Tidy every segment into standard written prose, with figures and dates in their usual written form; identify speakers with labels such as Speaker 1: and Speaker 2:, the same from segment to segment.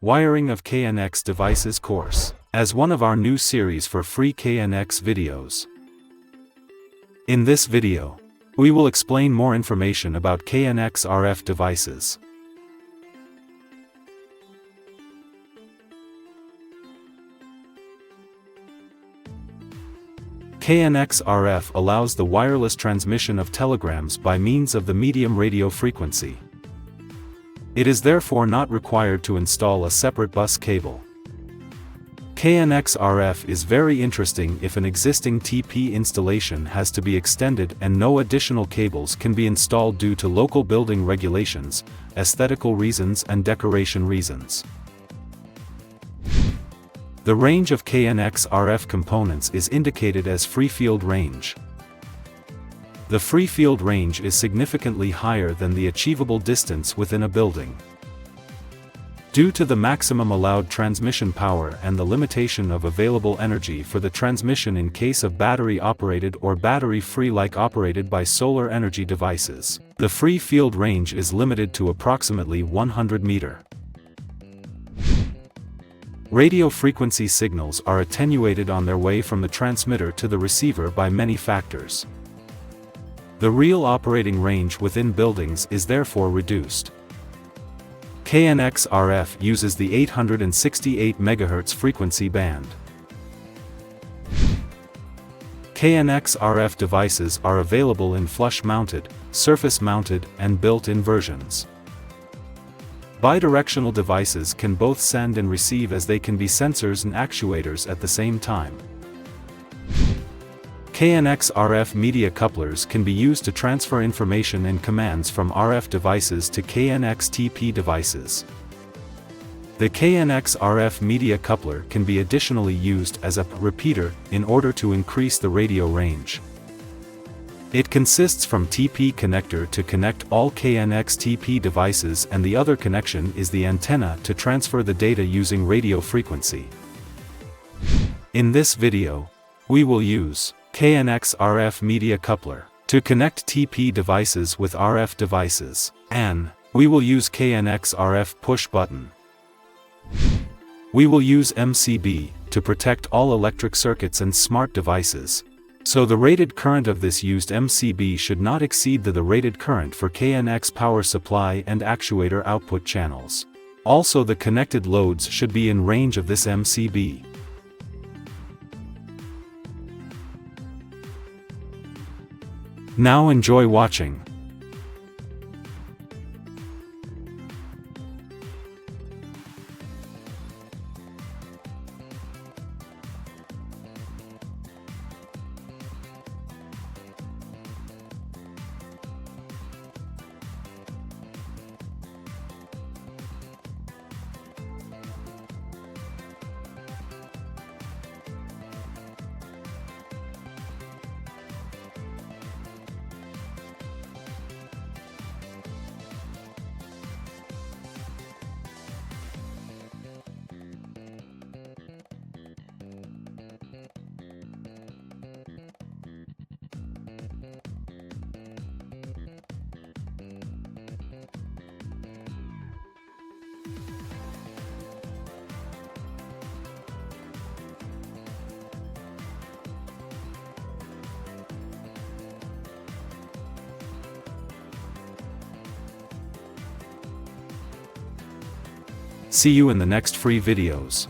Speaker 1: Wiring of KNX Devices course, as one of our new series for free KNX videos. In this video, we will explain more information about KNX RF devices. KNX RF allows the wireless transmission of telegrams by means of the medium radio frequency. It is therefore not required to install a separate bus cable. KNX RF is very interesting if an existing TP installation has to be extended and no additional cables can be installed due to local building regulations, aesthetical reasons and decoration reasons. The range of KNX RF components is indicated as free field range. The free field range is significantly higher than the achievable distance within a building. Due to the maximum allowed transmission power and the limitation of available energy for the transmission in case of battery-operated or battery-free like operated by solar energy devices, the free field range is limited to approximately 100 meters. Radio frequency signals are attenuated on their way from the transmitter to the receiver by many factors. The real operating range within buildings is therefore reduced. KNX RF uses the 868 MHz frequency band. KNX RF devices are available in flush-mounted, surface-mounted, and built-in versions. Bidirectional devices can both send and receive as they can be sensors and actuators at the same time. KNX RF media couplers can be used to transfer information and commands from RF devices to KNX TP devices. The KNX RF media coupler can be additionally used as a repeater in order to increase the radio range. It consists from TP connector to connect all KNX TP devices, and the other connection is the antenna to transfer the data using radio frequency. In this video, we will use KNX RF media coupler to connect TP devices with RF devices, and we will use KNX RF push button. We will use MCB to protect all electric circuits and smart devices, so the rated current of this used MCB should not exceed the rated current for KNX power supply and actuator output channels. Also, the connected loads should be in range of this MCB. Now enjoy watching. See you in the next free videos.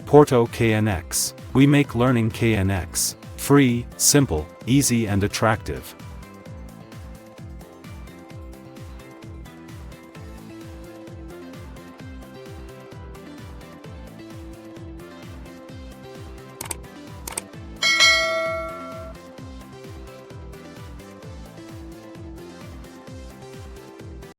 Speaker 1: Porto KNX. We make learning KNX free, simple, easy and attractive.